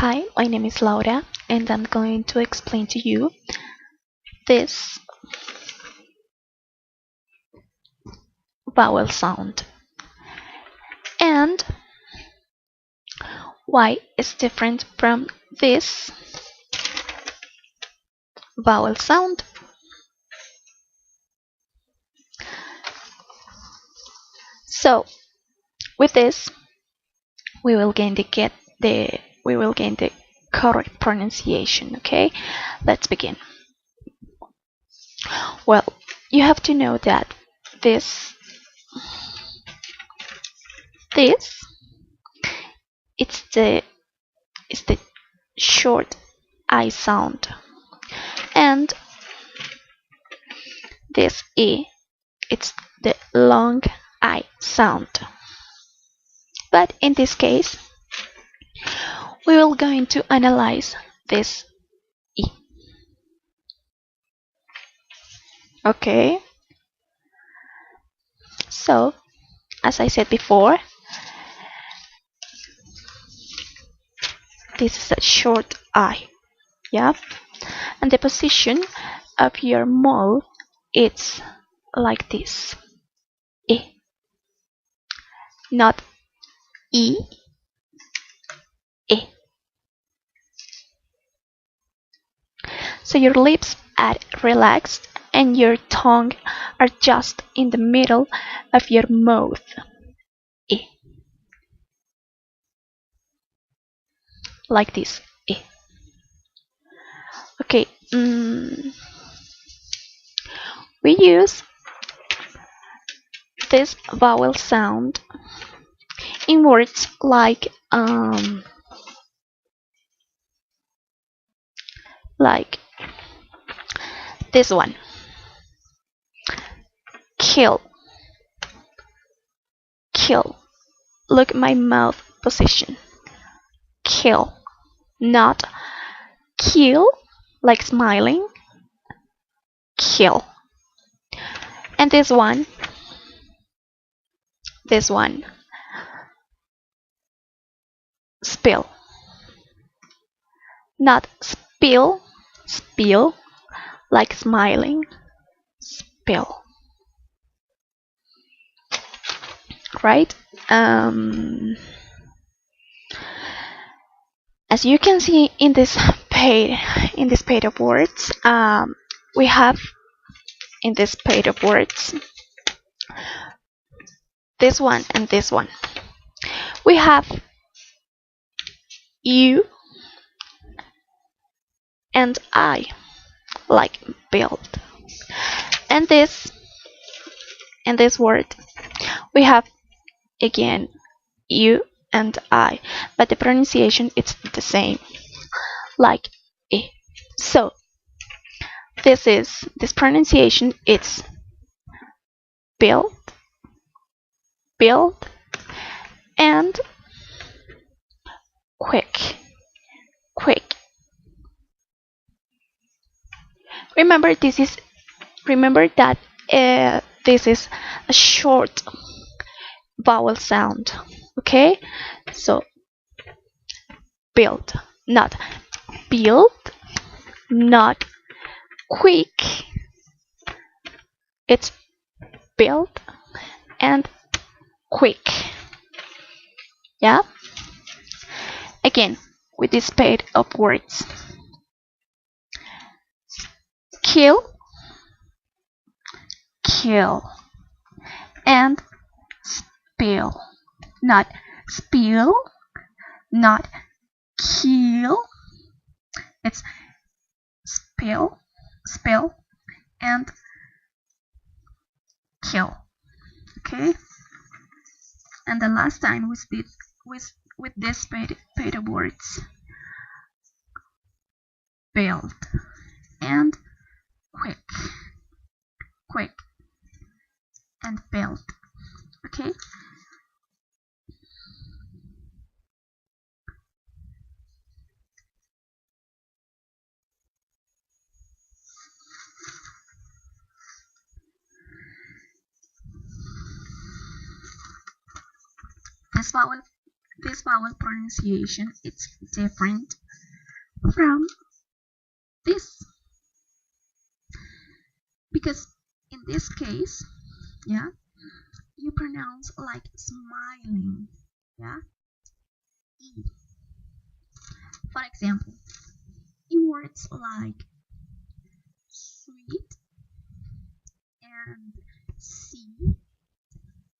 Hi, my name is Laura, and I'm going to explain to you this vowel sound and why it's different from this vowel sound. So, with this, we will gain the correct pronunciation. Okay, let's begin. Well, you have to know that this this it's the short I sound, and this E it's the long I sound. But in this case, we will going to analyze this E. Okay, so as I said before, this is a short I, yeah, and the position of your mouth it's like this, E, not E, E. So your lips are relaxed and your tongue are just in the middle of your mouth, E, like this, E. Okay, we use this vowel sound in words like this one, kill, kill. Look at my mouth position, kill, not kill like smiling, kill. And this one, spill, not spill, spill like smiling, spill. Right? As you can see in this page of words, we have in this page of words this one and this one. We have you and I, like build. And this word, we have again you and I, but the pronunciation it's the same, like E. So this pronunciation it's build, build, and quick, quick. Remember that this is a short vowel sound. Okay, so build, not build, not quick. It's build and quick. Yeah. Again, with this pair of words, kill, kill, and spill, not spill, not kill. It's spill, spill, and kill. Okay. And the last time we did with this pair of words, build and quick, quick, and build. Okay. This vowel this vowel pronunciation it's different from this, because in this case, yeah, you pronounce like smiling, yeah, E. For example, in words like sweet and see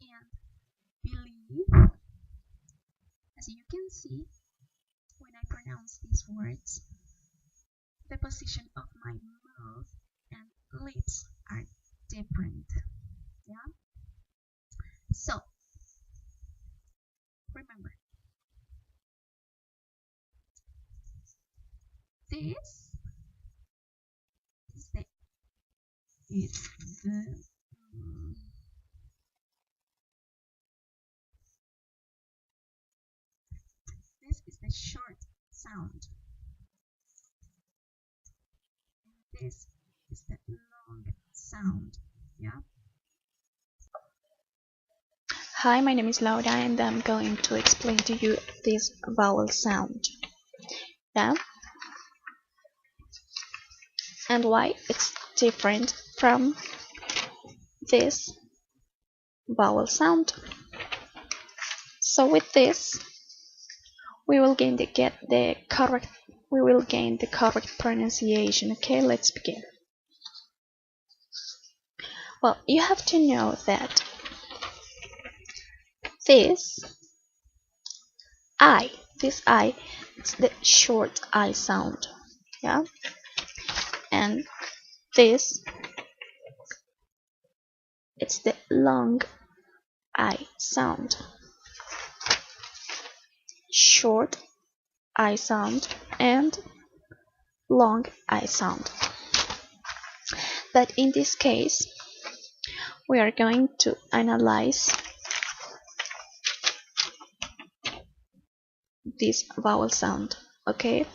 and believe, as you can see, when I pronounce these words, the position of my mouth and lips are different. Yeah. So remember, this is the is the this is the short sound. This is the long sound. Yeah. Hi, my name is Laura and I'm going to explain to you this vowel sound. Yeah. And why it's different from this vowel sound. So with this, we will gain the correct pronunciation. Okay, let's begin. Well, you have to know that this this I, it's the short I sound, yeah, and this, it's the long I sound. Short I sound and long I sound. But in this case, we are going to analyze this vowel sound, okay?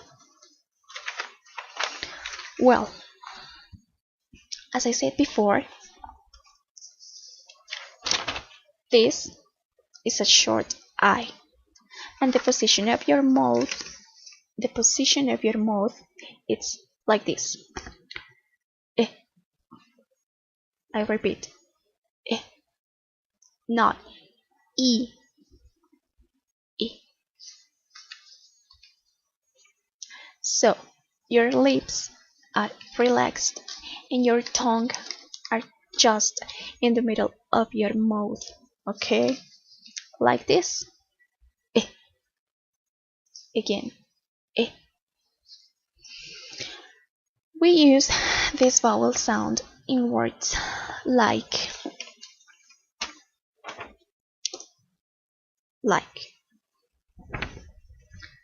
Well, as I said before, this is a short I, and the position of your mouth, it's like this. Eh. I repeat, eh, not e, e. So your lips are relaxed and your tongue are just in the middle of your mouth, okay? Like this. Eh. Again. Eh. We use this vowel sound in words like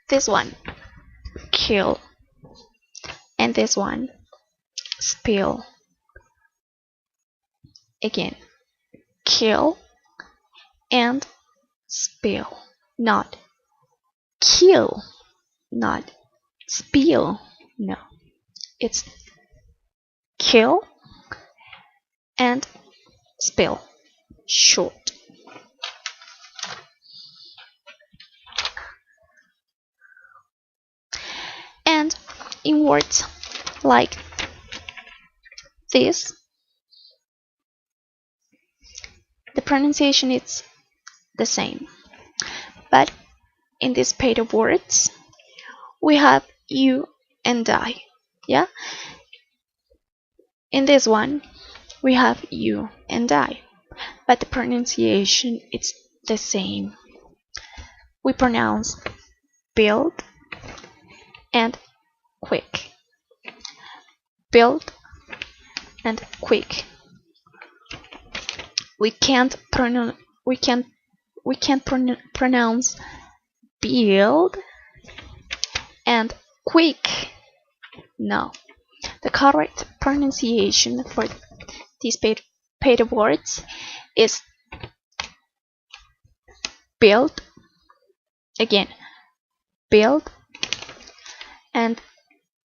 this one, kill, and this one, spill. Again, kill and spill. Not kill, not spill. No, it's kill and spill. Short. And in words like this, the pronunciation is the same, but in this pair of words we have you and I. Yeah, in this one we have you and I, but the pronunciation is the same. We pronounce build and quick, build and quick. We can't pronounce build and quick. No, the correct pronunciation for these pair of words is build, again, build and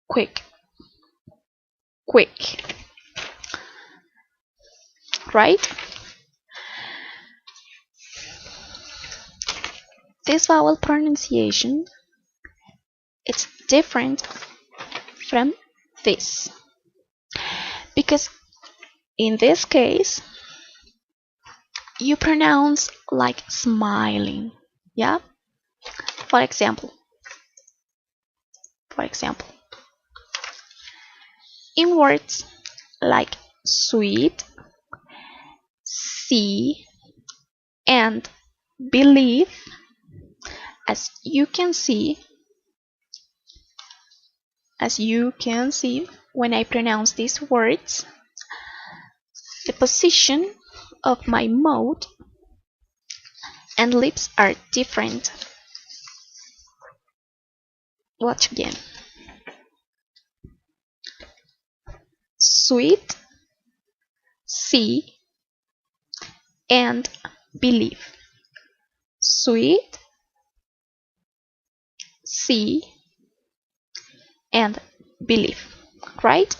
quick, right? this vowel pronunciation, it's different from this, because in this case you pronounce like smiling. Yeah, for example, in words like sweet, see, and believe, as you can see, when I pronounce these words, the position of my mouth and lips are different. Watch again. Sweet, see, and believe. Sweet, see, and believe. Right?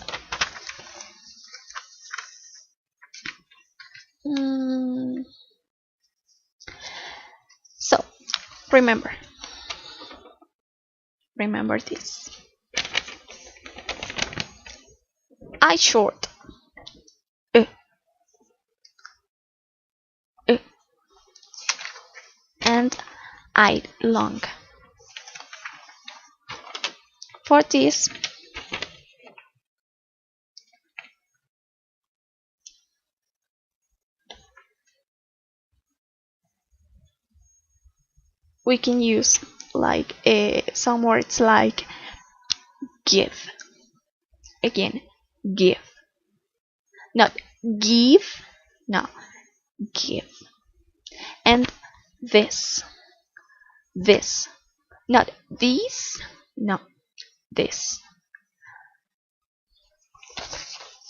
So remember this. I short, uh, uh, and I long. For this, we can use like some words like give. Again, give. Not give, no, give. And this, not these, no, this.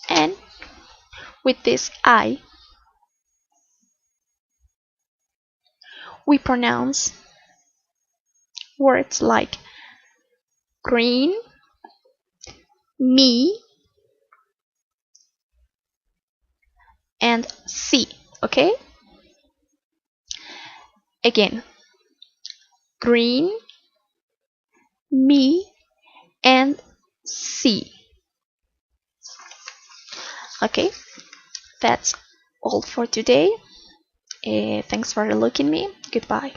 And with this I, we pronounce words like green, me, and see. Okay? Again, green, me, and see. Okay, that's all for today. Thanks for looking me. Goodbye.